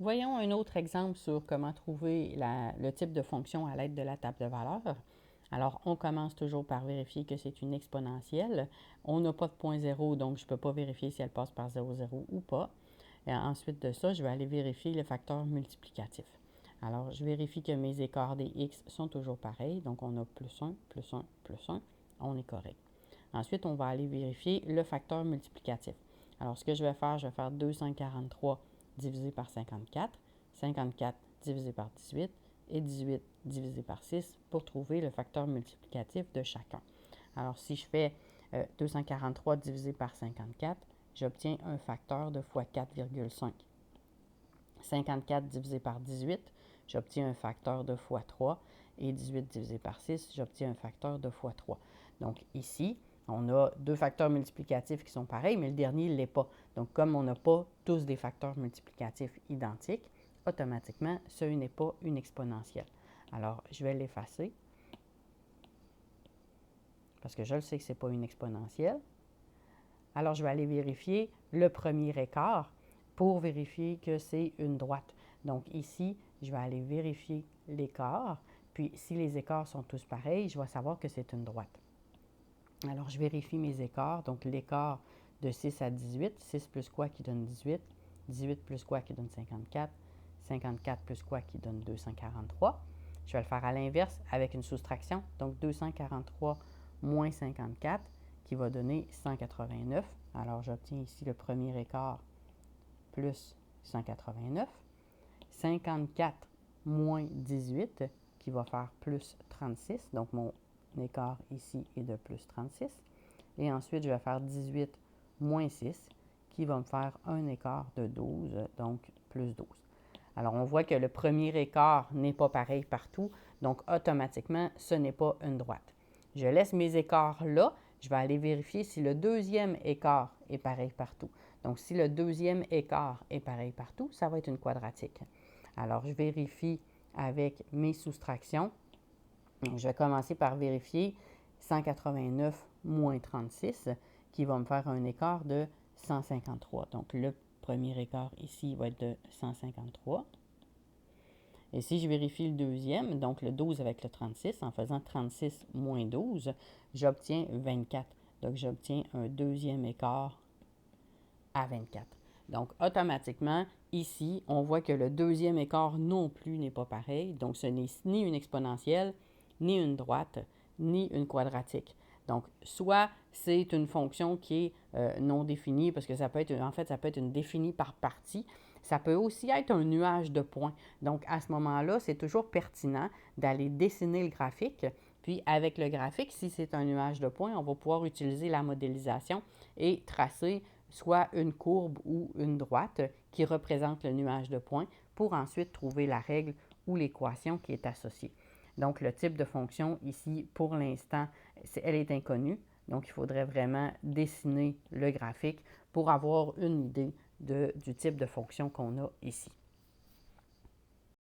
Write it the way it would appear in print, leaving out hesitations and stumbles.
Voyons un autre exemple sur comment trouver le type de fonction à l'aide de la table de valeurs. Alors, on commence toujours par vérifier que c'est une exponentielle. On n'a pas de point zéro, donc je ne peux pas vérifier si elle passe par 0,0 ou pas. Et ensuite de ça, je vais aller vérifier le facteur multiplicatif. Alors, je vérifie que mes écarts des x sont toujours pareils. Donc, on a plus 1, plus 1, plus 1. On est correct. Ensuite, on va aller vérifier le facteur multiplicatif. Alors, ce que je vais faire 243 divisé par 54, 54 divisé par 18 et 18 divisé par 6 pour trouver le facteur multiplicatif de chacun. Alors, si je fais 243 divisé par 54, j'obtiens un facteur de fois 4,5. 54 divisé par 18, j'obtiens un facteur de fois 3. Et 18 divisé par 6, j'obtiens un facteur de fois 3. Donc ici, on a deux facteurs multiplicatifs qui sont pareils, mais le dernier ne l'est pas. Donc comme on n'a pas tous des facteurs multiplicatifs identiques, automatiquement, ce n'est pas une exponentielle. Alors, je vais l'effacer parce que je le sais que ce n'est pas une exponentielle. Alors, je vais aller vérifier le premier écart pour vérifier que c'est une droite. Donc ici, je vais aller vérifier l'écart. Puis, si les écarts sont tous pareils, je vais savoir que c'est une droite. Alors, je vérifie mes écarts. Donc, l'écart de 6 à 18, 6 plus quoi qui donne 18, 18 plus quoi qui donne 54, 54 plus quoi qui donne 243. Je vais le faire à l'inverse avec une soustraction. Donc, 243 moins 54 qui va donner 189. Alors, j'obtiens ici le premier écart plus 189. 54 moins 18 qui va faire plus 36. Donc, mon écart ici est de plus 36. Et ensuite, je vais faire 18 moins 6 qui va me faire un écart de 12, donc plus 12. Alors, on voit que le premier écart n'est pas pareil partout, donc automatiquement, ce n'est pas une droite. Je laisse mes écarts là. Je vais aller vérifier si le deuxième écart est pareil partout. Donc, si le deuxième écart est pareil partout, ça va être une quadratique. Alors, je vérifie avec mes soustractions. Donc, je vais commencer par vérifier 189 moins 36 qui va me faire un écart de 153. Donc, le premier écart ici va être de 153. Et si je vérifie le deuxième, donc le 12 avec le 36, en faisant 36 moins 12, j'obtiens 24. Donc, j'obtiens un deuxième écart à 24. Donc, automatiquement, ici, on voit que le deuxième écart non plus n'est pas pareil. Donc, ce n'est ni une exponentielle, ni une droite, ni une quadratique. Donc, soit c'est une fonction qui est non définie, parce que ça peut être, en fait, ça peut être une définie par partie. Ça peut aussi être un nuage de points. Donc, à ce moment-là, c'est toujours pertinent d'aller dessiner le graphique. Puis, avec le graphique, si c'est un nuage de points, on va pouvoir utiliser la modélisation et tracer soit une courbe ou une droite qui représente le nuage de points pour ensuite trouver la règle ou l'équation qui est associée. Donc, le type de fonction ici, pour l'instant, elle est inconnue. Donc, il faudrait vraiment dessiner le graphique pour avoir une idée du type de fonction qu'on a ici.